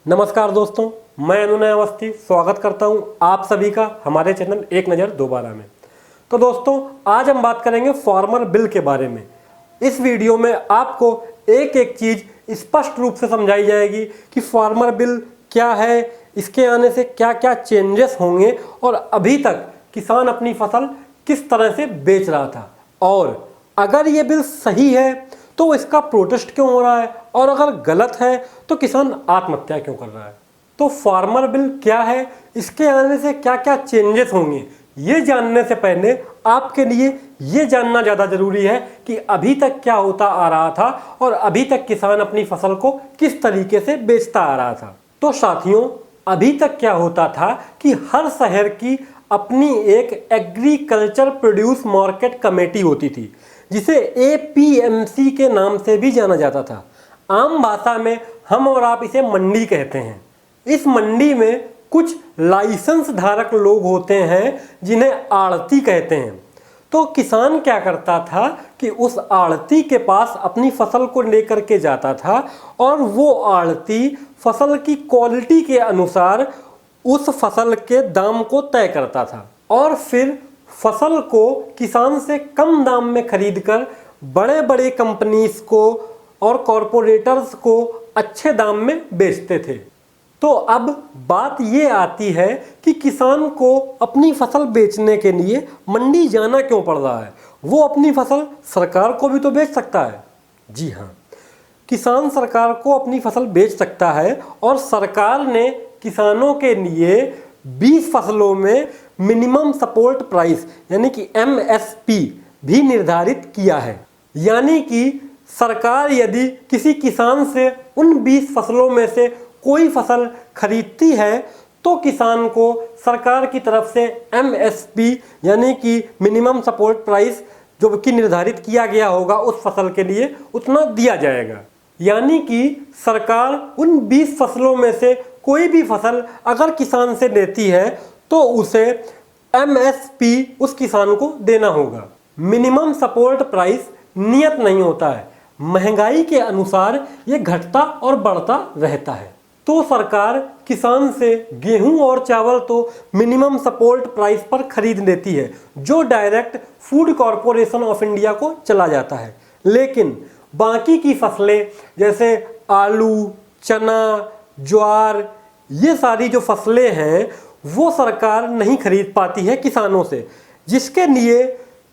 नमस्कार दोस्तों, मैं अनुनय अवस्थी स्वागत करता हूं आप सभी का हमारे चैनल एक नज़र दोबारा में। तो दोस्तों, आज हम बात करेंगे फार्मर बिल के बारे में। इस वीडियो में आपको एक एक चीज़ स्पष्ट रूप से समझाई जाएगी कि फार्मर बिल क्या है, इसके आने से क्या क्या चेंजेस होंगे और अभी तक किसान अपनी फसल किस तरह से बेच रहा था, और अगर ये बिल सही है तो इसका प्रोटेस्ट क्यों हो रहा है, और अगर गलत है तो किसान आत्महत्या क्यों कर रहा है। तो फार्मर बिल क्या है, इसके आने से क्या क्या चेंजेस होंगे, ये जानने से पहले आपके लिए ये जानना ज़्यादा ज़रूरी है कि अभी तक क्या होता आ रहा था और अभी तक किसान अपनी फसल को किस तरीके से बेचता आ रहा था। तो साथियों, अभी तक क्या होता था कि हर शहर की अपनी एक एग्रीकल्चर प्रोड्यूस मार्केट कमेटी होती थी, जिसे APMC के नाम से भी जाना जाता था। आम भाषा में हम और आप इसे मंडी कहते हैं। इस मंडी में कुछ लाइसेंस धारक लोग होते हैं जिन्हें आड़ती कहते हैं। तो किसान क्या करता था कि उस आड़ती के पास अपनी फसल को लेकर के जाता था और वो आड़ती फसल की क्वालिटी के अनुसार उस फसल के दाम को तय करता था और फिर फसल को किसान से कम दाम में खरीदकर बड़े बड़े कंपनीज को और कॉरपोरेटर्स को अच्छे दाम में बेचते थे। तो अब बात ये आती है कि किसान को अपनी फसल बेचने के लिए मंडी जाना क्यों पड़ रहा है। वो अपनी फसल सरकार को भी तो बेच सकता है। जी हाँ, किसान सरकार को अपनी फसल बेच सकता है और सरकार ने किसानों के लिए 20 फसलों में मिनिमम सपोर्ट प्राइस यानी कि MSP भी निर्धारित किया है। यानी कि सरकार यदि किसी किसान से उन 20 फसलों में से कोई फसल खरीदती है तो किसान को सरकार की तरफ से MSP यानी कि मिनिमम सपोर्ट प्राइस जो कि निर्धारित किया गया होगा उस फसल के लिए उतना दिया जाएगा। यानी कि सरकार उन 20 फसलों में से कोई भी फसल अगर किसान से लेती है तो उसे MSP उस किसान को देना होगा। मिनिमम सपोर्ट प्राइस नियत नहीं होता है, महंगाई के अनुसार ये घटता और बढ़ता रहता है। तो सरकार किसान से गेहूं और चावल तो मिनिमम सपोर्ट प्राइस पर खरीद लेती है, जो direct food corporation of India को चला जाता है। लेकिन बाकी की फसलें जैसे आलू, चना, ज्वार, ये सारी जो फसलें हैं वो सरकार नहीं खरीद पाती है किसानों से, जिसके लिए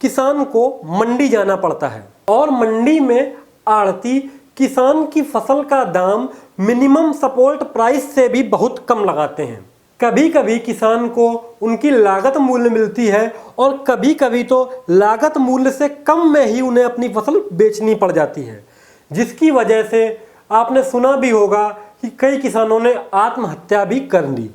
किसान को मंडी जाना पड़ता है। और मंडी में आड़ती किसान की फसल का दाम मिनिमम सपोर्ट प्राइस से भी बहुत कम लगाते हैं। कभी कभी किसान को उनकी लागत मूल्य मिलती है और कभी कभी तो लागत मूल्य से कम में ही उन्हें अपनी फसल बेचनी पड़ जाती है, जिसकी वजह से आपने सुना भी होगा कि कई किसानों ने आत्महत्या भी कर ली।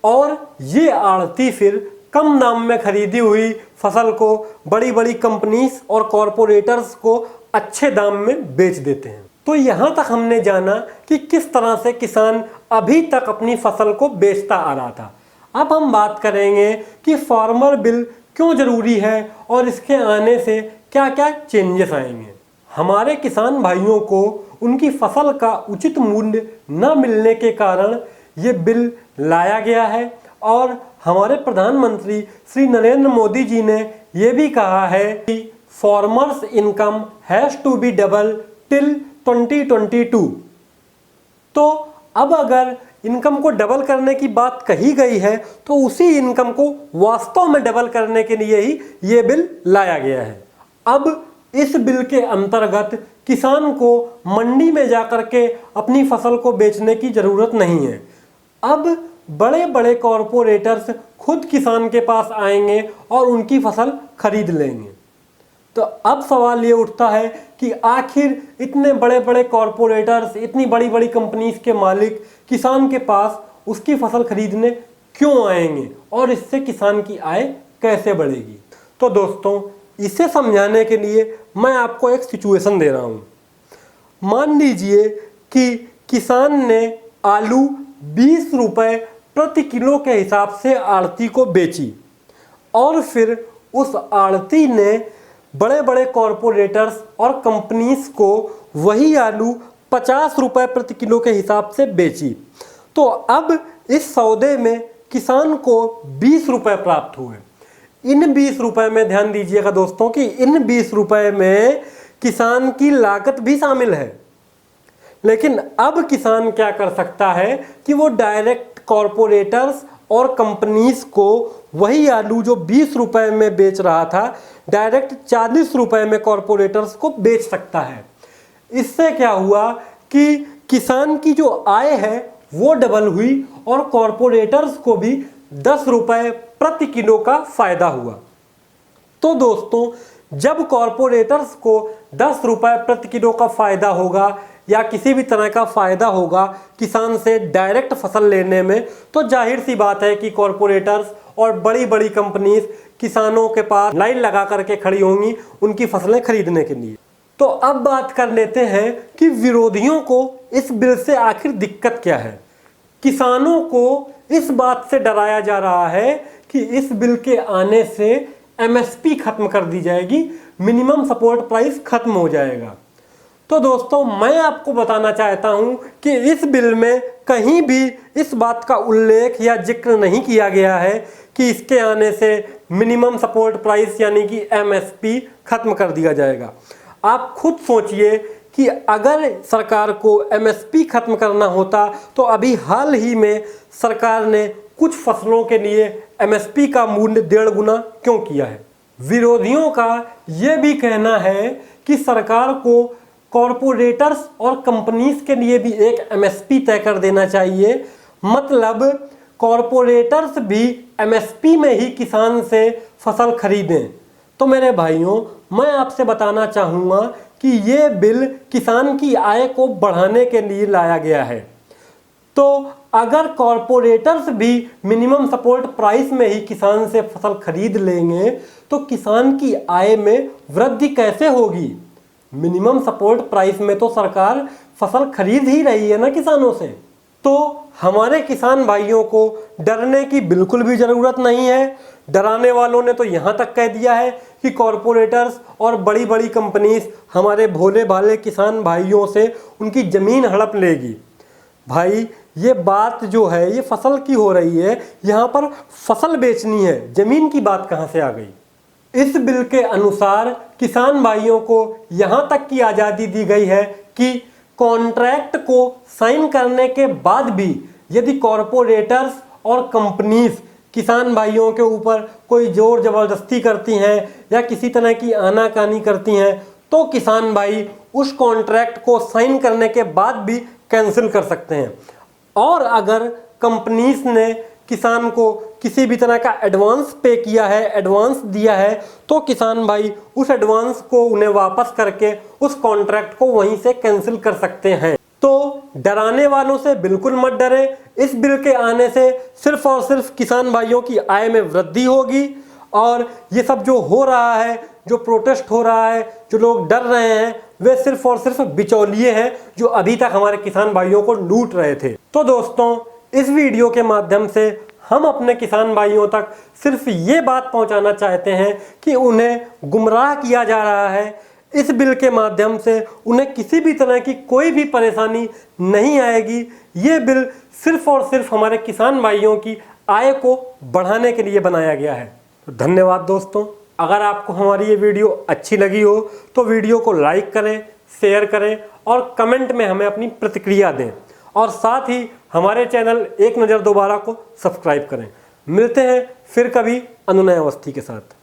और ये आड़ती फिर कम दाम में खरीदी हुई फसल को बड़ी बड़ी कंपनीज और कॉरपोरेटर्स को अच्छे दाम में बेच देते हैं। तो यहाँ तक हमने जाना कि किस तरह से किसान अभी तक अपनी फसल को बेचता आ रहा था। अब हम बात करेंगे कि फार्मर बिल क्यों ज़रूरी है और इसके आने से क्या क्या चेंजेस आएंगे। हमारे किसान भाइयों को उनकी फसल का उचित मूल्य न मिलने के कारण ये बिल लाया गया है और हमारे प्रधानमंत्री श्री नरेंद्र मोदी जी ने ये भी कहा है कि farmers income has to be double till 2022। तो अब अगर इनकम को डबल करने की बात कही गई है तो उसी इनकम को वास्तव में डबल करने के लिए ही ये बिल लाया गया है। अब इस बिल के अंतर्गत किसान को मंडी में जाकर के अपनी फसल को बेचने की ज़रूरत नहीं है। अब बड़े बड़े कॉरपोरेटर्स खुद किसान के पास आएंगे और उनकी फसल खरीद लेंगे। तो अब सवाल ये उठता है कि आखिर इतने बड़े बड़े कॉरपोरेटर्स, इतनी बड़ी बड़ी कंपनीज के मालिक किसान के पास उसकी फसल खरीदने क्यों आएंगे और इससे किसान की आय कैसे बढ़ेगी। तो दोस्तों, इसे समझाने के लिए मैं आपको एक सिचुएशन दे रहा हूँ। मान लीजिए कि किसान ने आलू 20 रुपये प्रति किलो के हिसाब से आड़ती को बेची और फिर उस आड़ती ने बड़े बड़े कॉरपोरेटर्स और कंपनीज को वही आलू 50 रुपये प्रति किलो के हिसाब से बेची। तो अब इस सौदे में किसान को 20 रुपए प्राप्त हुए। इन 20 रुपए में ध्यान दीजिएगा दोस्तों कि इन 20 रुपए में किसान की लागत भी शामिल है। लेकिन अब किसान क्या कर सकता है कि वो डायरेक्ट कॉरपोरेटर्स और कंपनीज को वही आलू जो 20 रुपए में बेच रहा था डायरेक्ट 40 रुपए में कॉरपोरेटर्स को बेच सकता है। इससे क्या हुआ कि किसान की जो आय है वो डबल हुई और कॉरपोरेटर्स को भी 10 रुपए प्रति किलो का फायदा हुआ। तो दोस्तों, जब कॉरपोरेटर्स को 10 रुपए प्रति किलो का फायदा होगा या किसी भी तरह का फायदा होगा किसान से डायरेक्ट फसल लेने में, तो जाहिर सी बात है कि कॉरपोरेटर्स और बड़ी बड़ी कंपनीज किसानों के पास लाइन लगा करके खड़ी होंगी उनकी फसलें खरीदने के लिए। तो अब बात कर लेते हैं कि विरोधियों को इस बिल से आखिर दिक्कत क्या है। किसानों को इस बात से डराया जा रहा है कि इस बिल के आने से एमएसपी खत्म कर दी जाएगी, मिनिमम सपोर्ट प्राइस खत्म हो जाएगा। तो दोस्तों, मैं आपको बताना चाहता हूं कि इस बिल में कहीं भी इस बात का उल्लेख या जिक्र नहीं किया गया है कि इसके आने से मिनिमम सपोर्ट प्राइस यानी कि एमएसपी खत्म कर दिया जाएगा। आप खुद सोचिए कि अगर सरकार को एमएसपी खत्म करना होता तो अभी हाल ही में सरकार ने कुछ फसलों के लिए एमएसपी का मूल्य 1.5 गुना क्यों किया है। विरोधियों का यह भी कहना है कि सरकार को कॉरपोरेटर्स और कंपनीज के लिए भी एक एमएसपी तय कर देना चाहिए, मतलब कॉरपोरेटर्स भी एमएसपी में ही किसान से फसल खरीदें। तो मेरे भाइयों, मैं आपसे बताना चाहूँगा कि ये बिल किसान की आय को बढ़ाने के लिए लाया गया है। तो अगर कॉरपोरेटर्स भी मिनिमम सपोर्ट प्राइस में ही किसान से फसल खरीद लेंगे तो किसान की आय में वृद्धि कैसे होगी। मिनिमम सपोर्ट प्राइस में तो सरकार फसल खरीद ही रही है ना किसानों से। तो हमारे किसान भाइयों को डरने की बिल्कुल भी ज़रूरत नहीं है। डराने वालों ने तो यहाँ तक कह दिया है कि कॉरपोरेटर्स और बड़ी बड़ी कंपनीज हमारे भोले भाले किसान भाइयों से उनकी ज़मीन हड़प लेगी। भाई, ये बात जो है ये फसल की हो रही है, यहाँ पर फसल बेचनी है, ज़मीन की बात कहाँ से आ गई। इस बिल के अनुसार किसान भाइयों को यहाँ तक की आज़ादी दी गई है कि कॉन्ट्रैक्ट को साइन करने के बाद भी यदि कॉरपोरेटर्स और कंपनीज किसान भाइयों के ऊपर कोई जोर ज़बरदस्ती करती हैं या किसी तरह की आनाकानी करती हैं तो किसान भाई उस कॉन्ट्रैक्ट को साइन करने के बाद भी कैंसिल कर सकते हैं। और अगर कंपनीज ने किसान को किसी भी तरह का एडवांस पे किया है, एडवांस दिया है, तो किसान भाई उस एडवांस को उन्हें वापस करके उस कॉन्ट्रैक्ट को वहीं से कैंसिल कर सकते हैं। तो डराने वालों से बिल्कुल मत डरे। इस बिल के आने से सिर्फ और सिर्फ किसान भाइयों की आय में वृद्धि होगी और ये सब जो हो रहा है, जो प्रोटेस्ट हो रहा है, जो लोग डर रहे हैं, वे सिर्फ और सिर्फ बिचौलिए हैं जो अभी तक हमारे किसान भाइयों को लूट रहे थे। तो दोस्तों, इस वीडियो के माध्यम से हम अपने किसान भाइयों तक सिर्फ ये बात पहुंचाना चाहते हैं कि उन्हें गुमराह किया जा रहा है। इस बिल के माध्यम से उन्हें किसी भी तरह की कोई भी परेशानी नहीं आएगी। ये बिल सिर्फ और सिर्फ हमारे किसान भाइयों की आय को बढ़ाने के लिए बनाया गया है। तो धन्यवाद दोस्तों। अगर आपको हमारी ये वीडियो अच्छी लगी हो तो वीडियो को लाइक करें, शेयर करें और कमेंट में हमें अपनी प्रतिक्रिया दें और साथ ही हमारे चैनल एक नज़र दोबारा को सब्सक्राइब करें। मिलते हैं फिर कभी अनुनय अवस्थी के साथ।